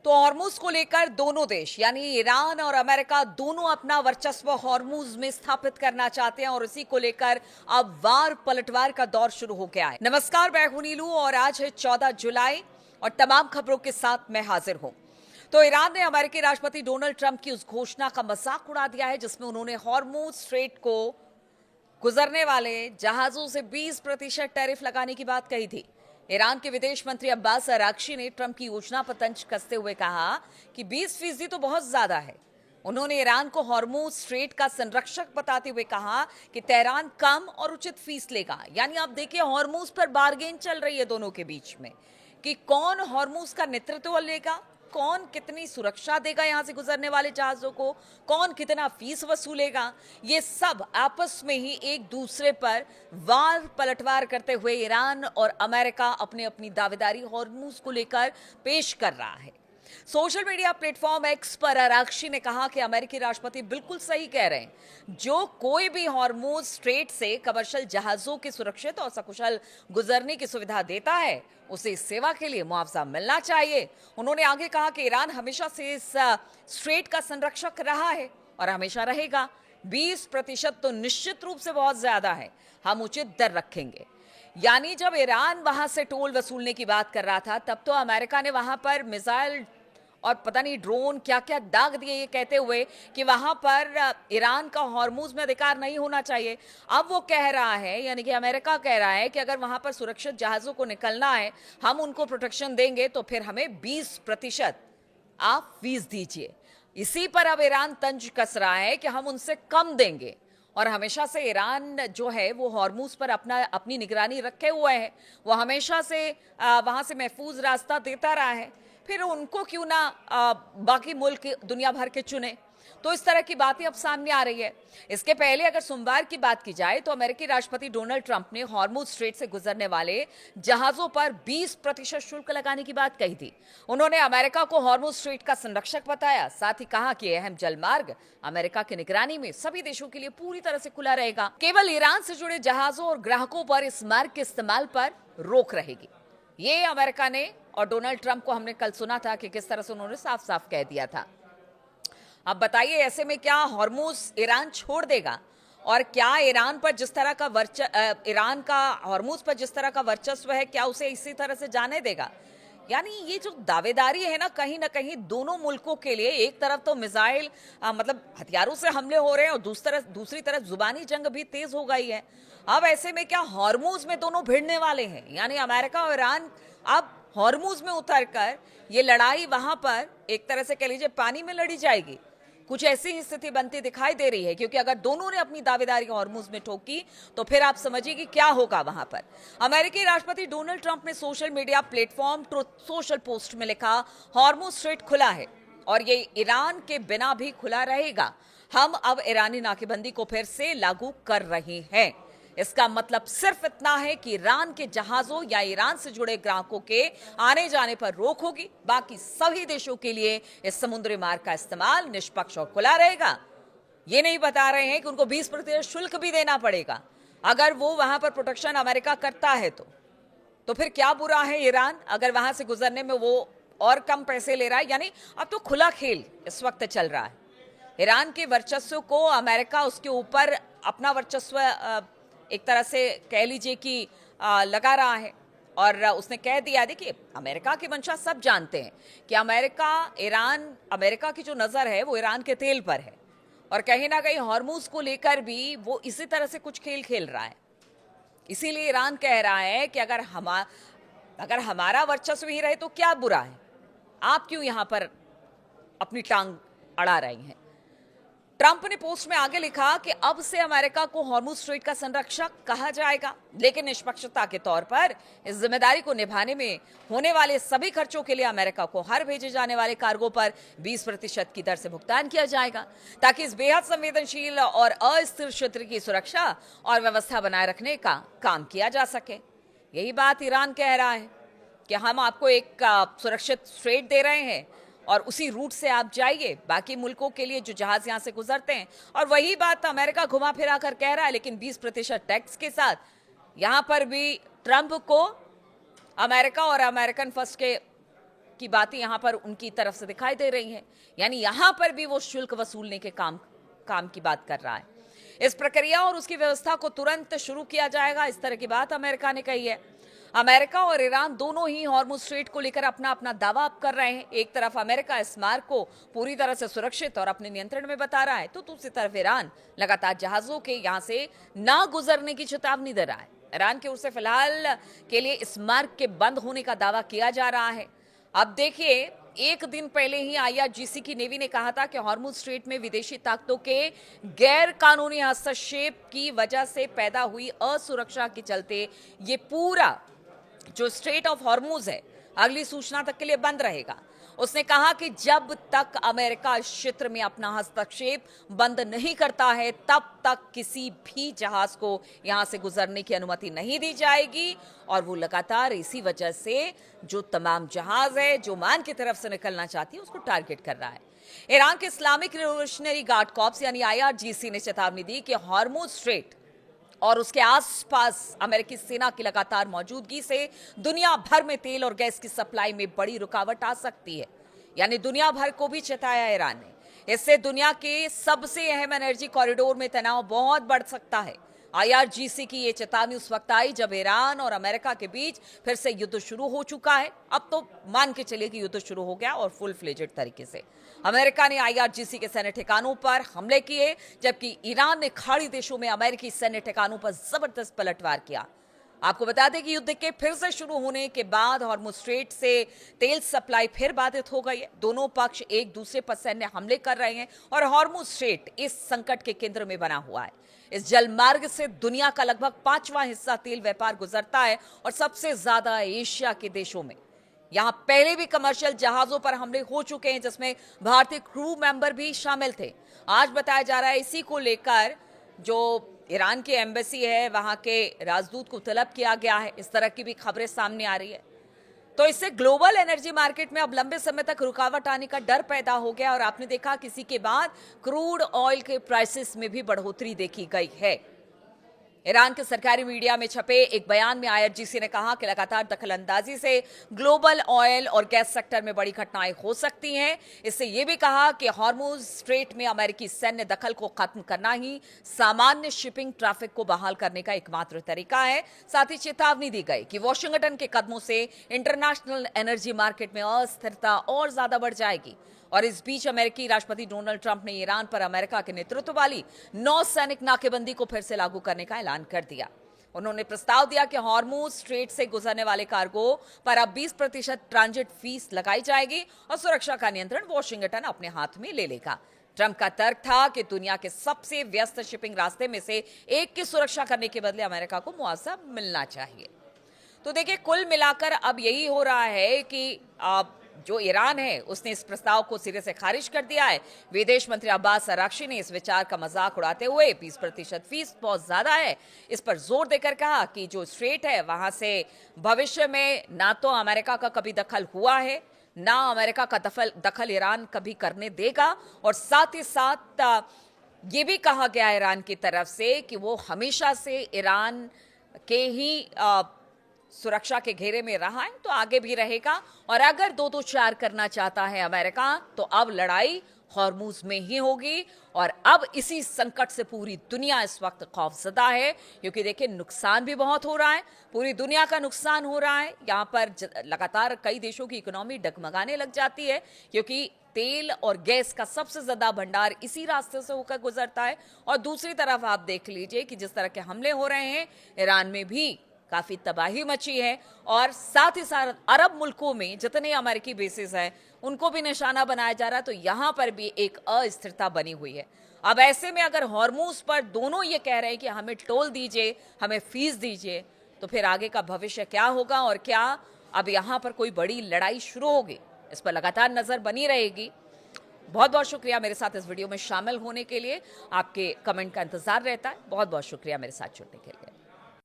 तो हॉर्मुज को लेकर दोनों देश यानी ईरान और अमेरिका दोनों अपना वर्चस्व हॉर्मुज में स्थापित करना चाहते हैं और इसी को लेकर अब वार पलटवार का दौर शुरू हो गया है। नमस्कार, मैं हूं नीलू और आज है 14 जुलाई और तमाम खबरों के साथ मैं हाजिर हूं। तो ईरान ने अमेरिकी राष्ट्रपति डोनाल्ड ट्रंप की उस घोषणा का मजाक उड़ा दिया है जिसमें उन्होंने हॉर्मुज स्ट्रेट को गुजरने वाले जहाजों से 20% टैरिफ लगाने की बात कही थी। ईरान के विदेश मंत्री अब्बास अराक्ची ने ट्रंप की योजना पर तंज कसते हुए कहा कि 20% तो बहुत ज्यादा है। उन्होंने ईरान को हॉर्मुज स्ट्रेट का संरक्षक बताते हुए कहा कि तेहरान कम और उचित फीस लेगा। यानी आप देखिए, हॉर्मुज पर बार्गेन चल रही है दोनों के बीच में कि कौन हॉर्मुज का नेतृत्व लेगा, कौन कितनी सुरक्षा देगा यहां से गुजरने वाले जहाजों को, कौन कितना फीस वसूलेगा। ये सब आपस में ही एक दूसरे पर वार पलटवार करते हुए ईरान और अमेरिका अपनी अपनी दावेदारी हॉर्मुज को लेकर पेश कर रहा है। सोशल मीडिया प्लेटफॉर्म एक्स पर अराक्ची ने कहा कि अमेरिकी राष्ट्रपति बिल्कुल सही कह रहे हैं। जो कोई भी हॉर्मुज स्ट्रेट से कमर्शियल जहाजों के सुरक्षित और सकुशल गुजरने की सुविधा देता है उसे इस सेवा के लिए मुआवजा मिलना चाहिए। उन्होंने आगे कहा कि ईरान हमेशा से इस स्ट्रेट का संरक्षक रहा है और हमेशा रहेगा। 20% तो निश्चित रूप से बहुत ज्यादा है, हम उचित दर रखेंगे। यानी जब ईरान वहां से टोल वसूलने की बात कर रहा था तब तो अमेरिका ने वहां पर मिसाइल और पता नहीं ड्रोन क्या क्या दाग दिए, ये कहते हुए कि वहां पर ईरान का हॉर्मुज में अधिकार नहीं होना चाहिए। अब वो कह रहा है, यानी कि अमेरिका कह रहा है कि अगर वहां पर सुरक्षित जहाजों को निकलना है, हम उनको प्रोटेक्शन देंगे तो फिर हमें 20% आप फीस दीजिए। इसी पर अब ईरान तंज कस रहा है कि हम उनसे कम देंगे। और हमेशा से ईरान जो है वो हॉर्मुज पर अपनी निगरानी रखे हुए है। वो हमेशा से वहां से महफूज रास्ता देता रहा है। फिर उनको क्यों ना बाकी मुल्क दुनिया भर के चुने। तो इस तरह की बातें अब सामने आ रही है। इसके पहले अगर सोमवार की बात की जाए तो अमेरिकी राष्ट्रपति डोनाल्ड ट्रंप ने हॉर्मुज स्ट्रेट से गुजरने वाले जहाजों पर 20% शुल्क लगाने की बात कही थी। उन्होंने अमेरिका को हॉर्मुज स्ट्रेट का संरक्षक बताया। साथ ही कहा कि अहम जलमार्ग अमेरिका की निगरानी में सभी देशों के लिए पूरी तरह से खुला रहेगा। केवल ईरान से जुड़े जहाजों और ग्राहकों पर इस मार्ग के इस्तेमाल पर रोक रहेगी। ये अमेरिका ने और डोनाल्ड ट्रंप को हमने कल सुना था कि किस तरह से उन्होंने साफ साफ कह दिया था। अब बताइए, ऐसे में क्या हॉर्मुज ईरान छोड़ देगा? और क्या ईरान पर जिस तरह का ईरान का हॉर्मुज पर जिस तरह का वर्चस्व है, क्या उसे इसी तरह से जाने देगा? यानी ये जो दावेदारी है ना कहीं दोनों मुल्कों के लिए, एक तरफ तो मिसाइल मतलब हथियारों से हमले हो रहे हैं और दूसरी तरफ जुबानी जंग भी तेज हो गई है। अब ऐसे में क्या हॉर्मुज में दोनों भिड़ने वाले हैं? यानी अमेरिका और ईरान अब हॉर्मुज में उतरकर ये लड़ाई वहां पर एक तरह से कह लीजिए पानी में लड़ी जाएगी। कुछ ऐसी ही स्थिति बनती दिखाई दे रही है, क्योंकि अगर दोनों ने अपनी दावेदारी हॉर्मुज में ठोकी तो फिर आप समझिए कि क्या होगा वहां पर। अमेरिकी राष्ट्रपति डोनाल्ड ट्रंप ने social media platform truth social post में लिखा, हॉर्मुज स्ट्रेट खुला है और ये ईरान के बिना भी खुला रहेगा। हम अब ईरानी नाकेबंदी को फिर से लागू कर रहे हैं। इसका मतलब सिर्फ इतना है कि ईरान के जहाजों या ईरान से जुड़े ग्राहकों के आने जाने पर रोक होगी। बाकी सभी देशों के लिए इस समुद्री मार्ग का इस्तेमाल निष्पक्ष और खुला रहेगा। ये नहीं बता रहे हैं कि उनको 20% शुल्क भी देना पड़ेगा अगर वो वहां पर प्रोटेक्शन अमेरिका करता है तो फिर क्या बुरा है ईरान अगर वहां से गुजरने में वो और कम पैसे ले रहा है। यानी अब तो खुला खेल इस वक्त चल रहा है। ईरान के वर्चस्व को अमेरिका उसके ऊपर अपना वर्चस्व एक तरह से कह लीजिए कि लगा रहा है। और उसने कह दिया, देखिए अमेरिका की मंशा सब जानते हैं कि अमेरिका की जो नजर है वो ईरान के तेल पर है और कहीं ना कहीं हॉर्मुज को लेकर भी वो इसी तरह से कुछ खेल खेल रहा है। इसीलिए ईरान कह रहा है कि अगर हमारा वर्चस्व ही रहे तो क्या बुरा है, आप क्यों यहां पर अपनी टांग अड़ा रही हैं। ट्रंप ने पोस्ट में आगे लिखा कि अब से अमेरिका को हॉर्मुज स्ट्रेट का संरक्षक कहा जाएगा, लेकिन निष्पक्षता के तौर पर इस जिम्मेदारी को निभाने में होने वाले सभी खर्चों के लिए अमेरिका को हर भेजे जाने वाले कार्गो पर 20% की दर से भुगतान किया जाएगा, ताकि इस बेहद संवेदनशील और अस्थिर क्षेत्र की सुरक्षा और व्यवस्था बनाए रखने का काम किया जा सके। यही बात ईरान कह रहा है कि हम आपको एक सुरक्षित स्ट्रेट दे रहे हैं और उसी रूट से आप जाइए बाकी मुल्कों के लिए जो जहाज यहां से गुजरते हैं। और वही बात अमेरिका घुमा फिरा कर कह रहा है, लेकिन 20% टैक्स के साथ यहां पर भी ट्रंप को अमेरिका और अमेरिकन फर्स्ट के की बातें यहां पर उनकी तरफ से दिखाई दे रही हैं। यानी यहां पर भी वो शुल्क वसूलने के काम की बात कर रहा है। इस प्रक्रिया और उसकी व्यवस्था को तुरंत शुरू किया जाएगा, इस तरह की बात अमेरिका ने कही है। अमेरिका और ईरान दोनों ही हॉर्मुज स्ट्रेट को लेकर अपना अपना दावा कर रहे हैं। एक तरफ अमेरिका इस मार्ग को पूरी तरह से सुरक्षित और अपने नियंत्रण में बता रहा है, तो दूसरी तरफ ईरान लगातार जहाजों के यहां से ना गुजरने की चेतावनी दे रहा है। ईरान की ओर से फिलहाल के लिए इस मार्ग के बंद होने का दावा किया जा रहा है। अब देखिए, एक दिन पहले ही आईआरजीसी की नेवी ने कहा था कि हॉर्मुज स्ट्रेट में विदेशी ताकतों के गैर कानूनी हस्तक्षेप की वजह से पैदा हुई असुरक्षा के चलते ये पूरा जो स्ट्रेट ऑफ हॉर्मुज है अगली सूचना तक के लिए बंद रहेगा। उसने कहा कि जब तक अमेरिका इस क्षेत्र में अपना हस्तक्षेप बंद नहीं करता है तब तक किसी भी जहाज को यहां से गुजरने की अनुमति नहीं दी जाएगी। और वो लगातार इसी वजह से जो तमाम जहाज है जो ओमान की तरफ से निकलना चाहती है उसको टारगेट कर रहा है। ईरान के इस्लामिक रिवोल्यूशनरी गार्ड कॉर्प्स यानी आईआरजीसी ने चेतावनी दी कि हॉर्मुज स्ट्रेट और उसके आसपास अमेरिकी सेना की लगातार मौजूदगी से दुनिया भर में तेल और गैस की सप्लाई में बड़ी रुकावट आ सकती है। यानी दुनिया भर को भी चेताया ईरान ने। इससे दुनिया के सबसे अहम एनर्जी कॉरिडोर में तनाव बहुत बढ़ सकता है। आईआरजीसी की ये चेतावनी उस वक्त आई जब ईरान और अमेरिका के बीच फिर से युद्ध शुरू हो चुका है। अब तो मान के चलिए कि युद्ध शुरू हो गया और फुल फ्लेजेड तरीके से। अमेरिका ने आईआरजीसी के सैन्य ठिकानों पर हमले किए, जबकि ईरान ने खाड़ी देशों में अमेरिकी सैन्य ठिकानों पर जबरदस्त पलटवार किया। आपको बता दें कि युद्ध के फिर से शुरू होने के बाद हॉर्मुज स्ट्रेट से तेल सप्लाई फिर बाधित हो गई है। दोनों पक्ष एक दूसरे पर सैन्य हमले कर रहे हैं और हॉर्मुज स्ट्रेट इस संकट के केंद्र में बना हुआ है। इस जलमार्ग से दुनिया का लगभग 5वां हिस्सा तेल व्यापार गुजरता है और सबसे ज्यादा एशिया के देशों में। यहां पहले भी कमर्शियल जहाजों पर हमले हो चुके हैं जिसमें भारतीय क्रू मेंबर भी शामिल थे। आज बताया जा रहा है इसी को लेकर जो ईरान की एम्बेसी है वहां के राजदूत को तलब किया गया है। इस तरह की भी खबरें सामने आ रही है। तो इससे ग्लोबल एनर्जी मार्केट में अब लंबे समय तक रुकावट आने का डर पैदा हो गया और आपने देखा किसी के बाद क्रूड ऑयल के प्राइसेस में भी बढ़ोतरी देखी गई है। ईरान के सरकारी मीडिया में छपे एक बयान में आईआरजीसी ने कहा कि लगातार दखलंदाजी से ग्लोबल ऑयल और गैस सेक्टर में बड़ी घटनाएं हो सकती हैं। इससे यह भी कहा कि हॉर्मुज स्ट्रेट में अमेरिकी सैन्य दखल को खत्म करना ही सामान्य शिपिंग ट्रैफिक को बहाल करने का एकमात्र तरीका है। साथ ही चेतावनी दी गई कि वॉशिंगटन के कदमों से इंटरनेशनल एनर्जी मार्केट में अस्थिरता और ज्यादा बढ़ जाएगी। और इस बीच अमेरिकी राष्ट्रपति डोनाल्ड ट्रंप ने ईरान पर अमेरिका के नेतृत्व वाली नौसैनिक नाकेबंदी को फिर से लागू करने का ऐलान कर दिया। उन्होंने प्रस्ताव दिया कि हॉर्मुज स्ट्रेट से गुजरने वाले कार्गो पर अब 20% ट्रांजिट फीस लगाई जाएगी और सुरक्षा का नियंत्रण वॉशिंगटन अपने हाथ में ले लेगा। ट्रंप का तर्क था कि दुनिया के सबसे व्यस्त शिपिंग रास्ते में से एक की सुरक्षा करने के बदले अमेरिका को मुआवजा मिलना चाहिए। तो देखिए, कुल मिलाकर अब यही हो रहा है कि जो ईरान है उसने इस प्रस्ताव को सिरे से खारिज कर दिया है। विदेश मंत्री अब्बास अराक्ची ने इस विचार का मजाक उड़ाते हुए 20% फीस बहुत ज्यादा है इस पर जोर देकर कहा कि जो स्ट्रेट है वहां से भविष्य में ना तो अमेरिका का कभी दखल हुआ है ना अमेरिका का दखल ईरान कभी करने देगा। और साथ ही साथ ये भी कहा गया ईरान की तरफ से कि वो हमेशा से ईरान के ही सुरक्षा के घेरे में रहा है तो आगे भी रहेगा। और अगर 2-2-4 करना चाहता है अमेरिका तो अब लड़ाई हॉर्मुज में ही होगी। और अब इसी संकट से पूरी दुनिया इस वक्त खौफजदा है, क्योंकि देखिए नुकसान भी बहुत हो रहा है, पूरी दुनिया का नुकसान हो रहा है। यहाँ पर लगातार कई देशों की इकोनॉमी डगमगाने लग जाती है क्योंकि तेल और गैस का सबसे ज्यादा भंडार इसी रास्ते से होकर गुजरता है। और दूसरी तरफ आप देख लीजिए कि जिस तरह के हमले हो रहे हैं ईरान में भी काफी तबाही मची है और साथ ही साथ अरब मुल्कों में जितने अमेरिकी बेसेस हैं उनको भी निशाना बनाया जा रहा है। तो यहां पर भी एक अस्थिरता बनी हुई है। अब ऐसे में अगर हॉर्मुज पर दोनों ये कह रहे हैं कि हमें टोल दीजिए, हमें फीस दीजिए, तो फिर आगे का भविष्य क्या होगा और क्या अब यहां पर कोई बड़ी लड़ाई शुरू होगी, इस पर लगातार नजर बनी रहेगी। बहुत बहुत शुक्रिया मेरे साथ इस वीडियो में शामिल होने के लिए। आपके कमेंट का इंतजार रहता है। बहुत बहुत शुक्रिया मेरे साथ जुड़ने के लिए।